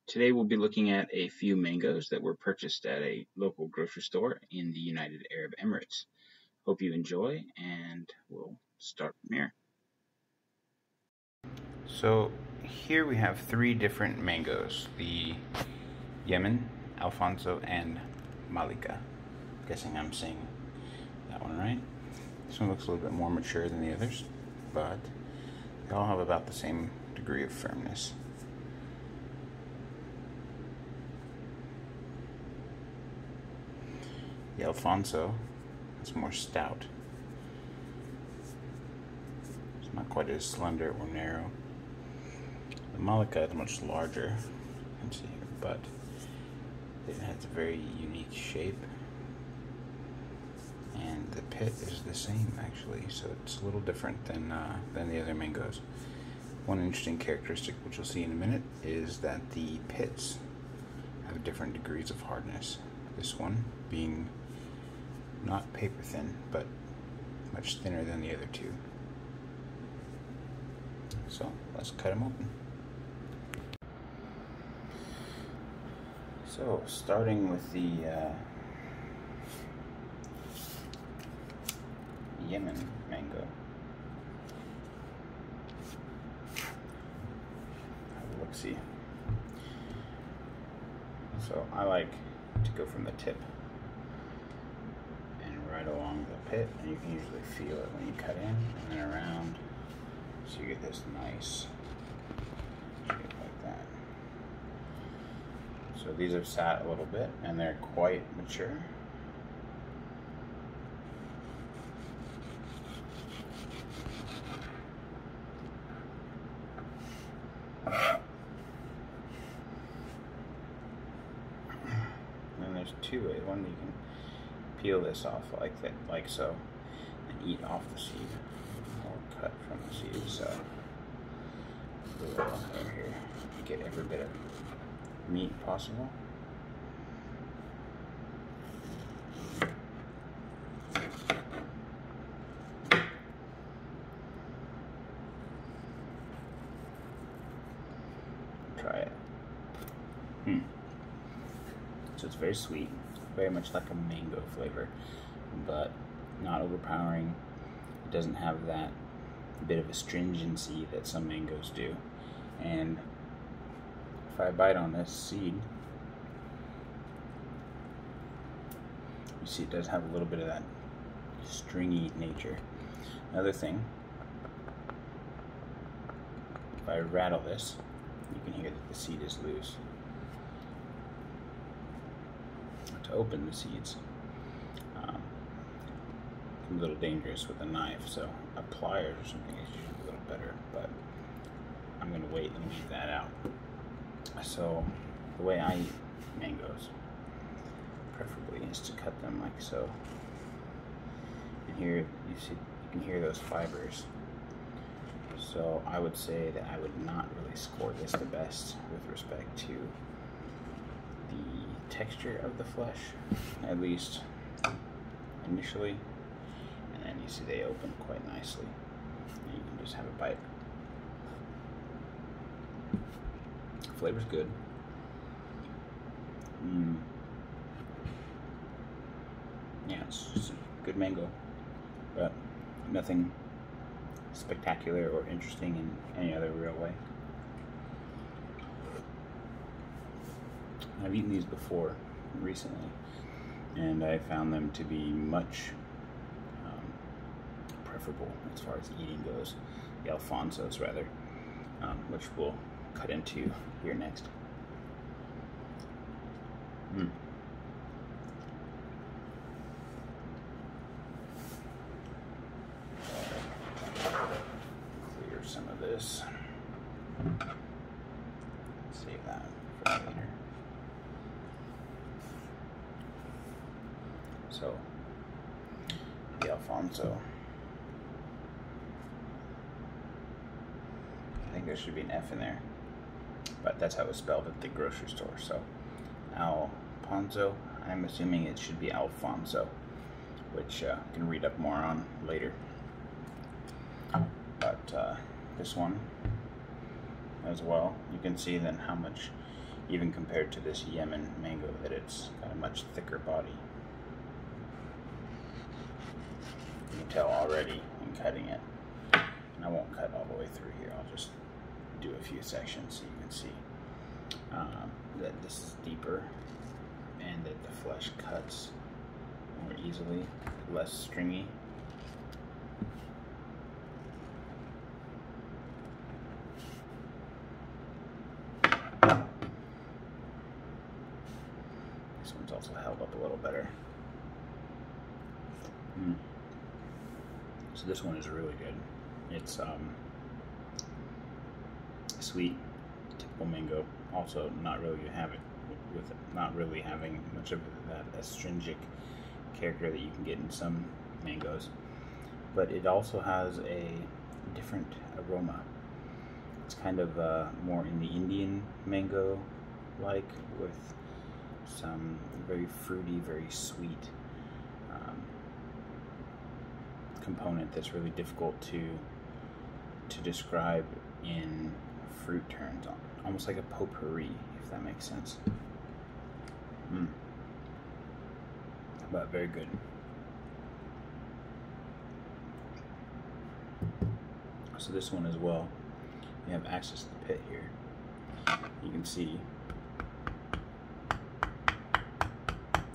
Today we'll be looking at a few mangoes that were purchased at a local grocery store in the United Arab Emirates. Hope you enjoy, and we'll start from here. So here we have three different mangoes, the Yemen, Alfonso, and Mallika. Guessing I'm saying that one right. This one looks a little bit more mature than the others, but they all have about the same degree of firmness. The Alfonso is more stout. It's not quite as slender or narrow. The Mallika is much larger, you can see here, but it has a very unique shape. And the pit is the same actually, so it's a little different than the other mangoes. One interesting characteristic, which you'll see in a minute, is that the pits have different degrees of hardness. This one being not paper thin, but much thinner than the other two. So let's cut them open. So starting with the Yemen mango. Have a look-see. So I like to go from the tip and right along the pit, and you can usually feel it when you cut in and then around, so you get this nice shape like that. So these have sat a little bit and they're quite mature. And there's two ways. One, you can peel this off like that, like so, and eat off the seed, or cut from the seed. So do it over here, get every bit of meat possible. Try it. So it's very sweet, very much like a mango flavor, but not overpowering. It doesn't have that bit of astringency that some mangoes do. And if I bite on this seed, you see it does have a little bit of that stringy nature. Another thing, if I rattle this, you can hear that the seed is loose. To open the seeds, a little dangerous with a knife, so a pliers or something is usually a little better, but I'm going to wait and leave that out. So the way I eat mangoes, preferably, is to cut them like so. And here you see, you can hear those fibers. So I would say that I would not really score this the best with respect to the texture of the flesh, at least initially. And then you see they open quite nicely, and you can just have a bite. Flavor's good. Yeah, it's just a good mango, but nothing spectacular or interesting in any other real way. I've eaten these before recently, and I found them to be much preferable as far as eating goes. The Alfonsos, rather, which we'll cut into here next. Clear some of this. Save that for later. So, the Alfonso. I think there should be an F in there, but that's how it was spelled at the grocery store. So, Alfonso, I'm assuming it should be Alfonso, which you can read up more on later. But this one as well, you can see then how much even compared to this Yemen Mango, that it's got a much thicker body. You can tell already in cutting it. And I won't cut all the way through here, I'll just do a few sections so you can see that this is deeper and that the flesh cuts more easily, less stringy. This one's also held up a little better. So this one is really good. It's sweet, typical mango. Also, not really having much of that astringent character that you can get in some mangoes, but it also has a different aroma. It's kind of more in the Indian mango like, with some very fruity, very sweet component that's really difficult to describe in fruit terms, almost like a potpourri, if that makes sense. But very good. So this one as well, you have access to the pit here. You can see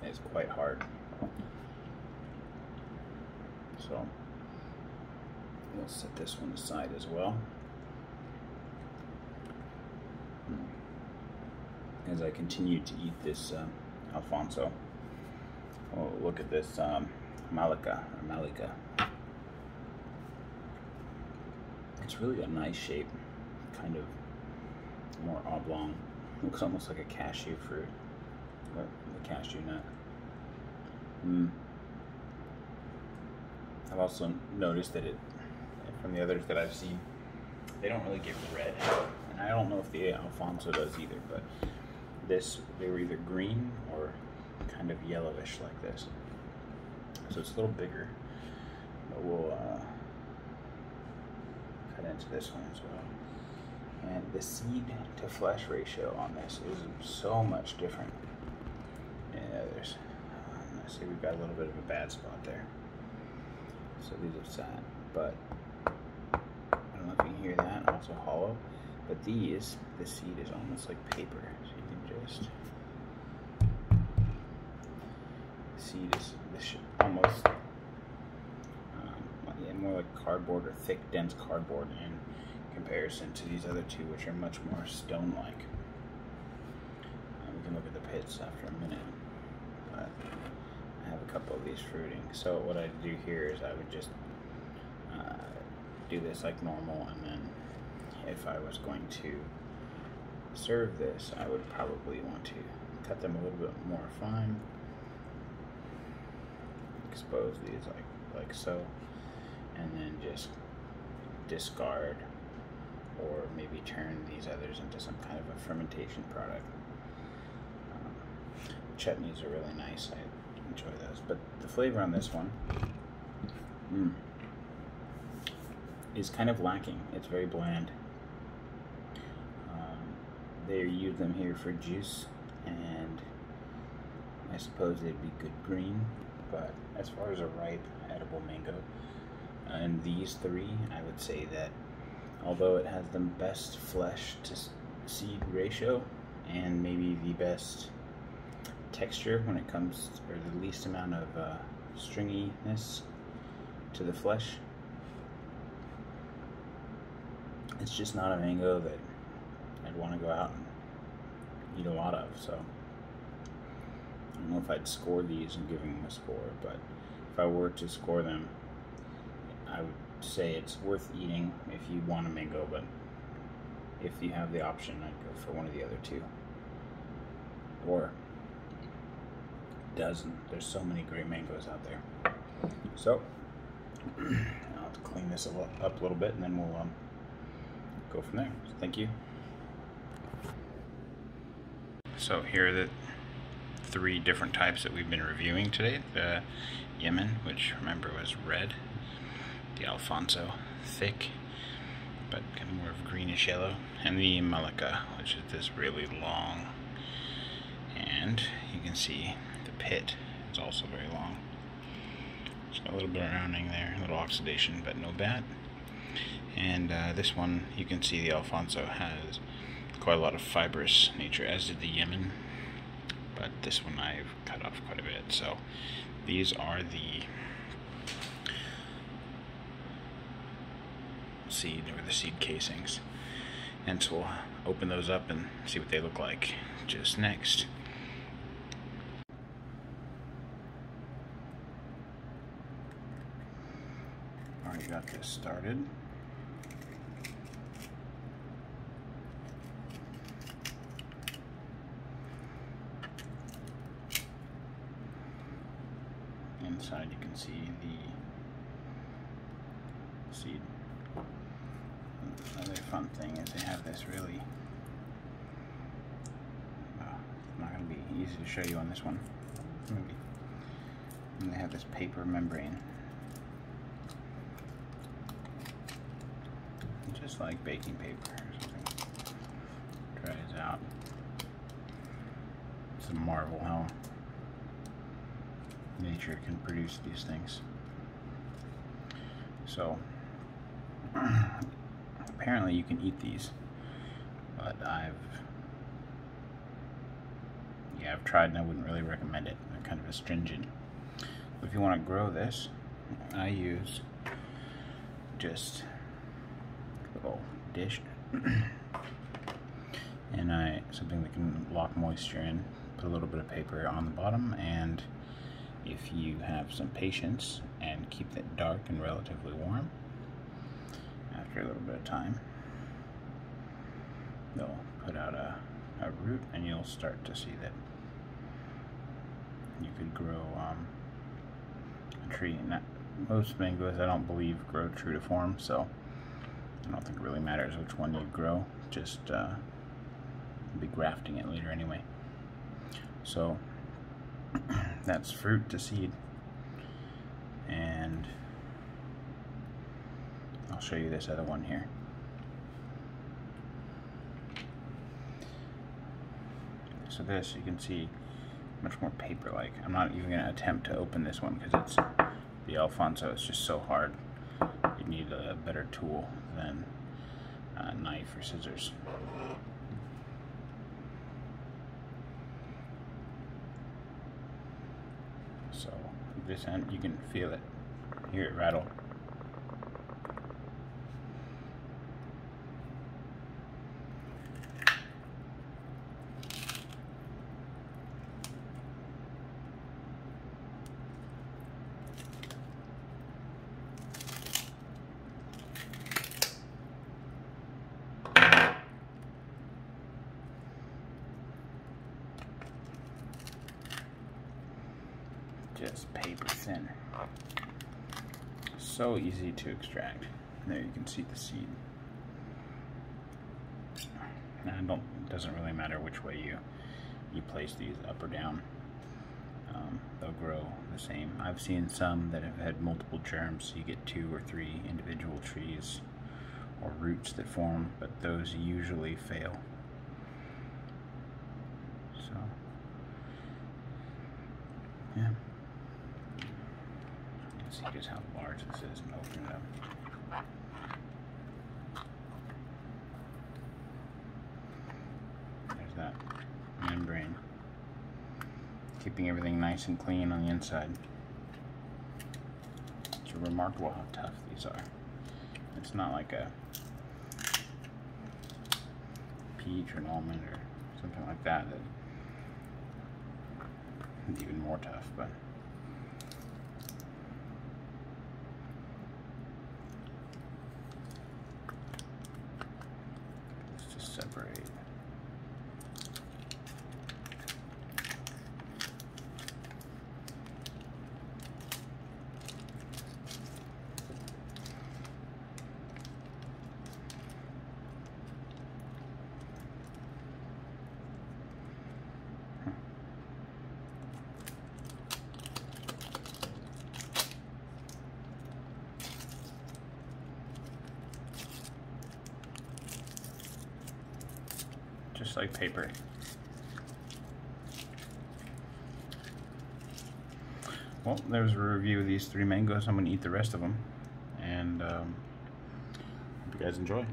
it's quite hard. So we'll set this one aside as well. As I continue to eat this Alfonso, oh, look at this Mallika or Mallika. It's really a nice shape, kind of more oblong. Looks almost like a cashew fruit, or the cashew nut. I've also noticed that from the others that I've seen, they don't really get red, and I don't know if the Alfonso does either, but they were either green or kind of yellowish like this. So it's a little bigger, but we'll cut into this one as well. And the seed to flesh ratio on this is so much different than the others. I see we've got a little bit of a bad spot there. So these are sad, but I don't know if you can hear that, also hollow. But these, the seed is almost like paper, so you can just, the seed is almost yeah, more like cardboard, or thick, dense cardboard in comparison to these other two, which are much more stone-like. We can look at the pits after a minute, but I have a couple of these fruiting. So what I do here is I would just do this like normal, and then if I was going to serve this, I would probably want to cut them a little bit more fine, expose these like so, and then just discard or maybe turn these others into some kind of a fermentation product. Chutneys are really nice, I enjoy those, but the flavor on this one is kind of lacking. It's very bland. They use them here for juice, and I suppose they'd be good green, but as far as a ripe edible mango, and these three, I would say that although it has the best flesh to seed ratio and maybe the best texture when it comes, or the least amount of stringiness to the flesh, it's just not a mango that I'd want to go out and eat a lot of. So I don't know if I'd score these and give them a score, but if I were to score them, I would say it's worth eating if you want a mango, but if you have the option, I'd go for one of the other two, or dozen. There's so many great mangoes out there. So I'll have to clean this up a little bit, and then we'll go from there. So thank you. So here are the three different types that we've been reviewing today. The Yemen, which remember was red, the Alfonso, thick, but kind of more of greenish yellow, and the Mallika, which is this really long. And you can see the pit is also very long. Just got a little bit of rounding there, a little oxidation, but no bad. And this one, you can see the Alfonso has quite a lot of fibrous nature, as did the Yemen, but this one I've cut off quite a bit. So these are the seed, or the seed casings, and so we'll open those up and see what they look like just next. Already got this started. Inside you can see the seed. Another fun thing is they have this really, it's not going to be easy to show you on this one, maybe. And they have this paper membrane, just like baking paper or something. Dries out. It's a marvel how nature can produce these things. So apparently you can eat these, but I've tried and I wouldn't really recommend it. They're kind of astringent. If you want to grow this, I use just a little dish and something that can lock moisture in. Put a little bit of paper on the bottom, and if you have some patience and keep it dark and relatively warm, after a little bit of time, they'll put out a root, and you'll start to see that you could grow a tree. And most mangoes, I don't believe, grow true to form, so I don't think it really matters which one you grow. Just be grafting it later anyway. So that's fruit to seed, and I'll show you this other one here. So this, you can see, much more paper-like. I'm not even going to attempt to open this one because it's the Alfonso. It's just so hard. You need a better tool than a knife or scissors. So this end, you can feel it, hear it rattle. Just paper thin. So easy to extract. There you can see the seed. And it doesn't really matter which way you place these, up or down. They'll grow the same. I've seen some that have had multiple germs, so you get 2 or 3 individual trees or roots that form, but those usually fail. So, yeah. See just how large this is and open it up. There's that membrane, keeping everything nice and clean on the inside. It's remarkable how tough these are. It's not like a peach or an almond or something like that that's even more tough, but separate. just like paper. Well, there's a review of these 3 mangoes. I'm gonna eat the rest of them, and hope you guys enjoy.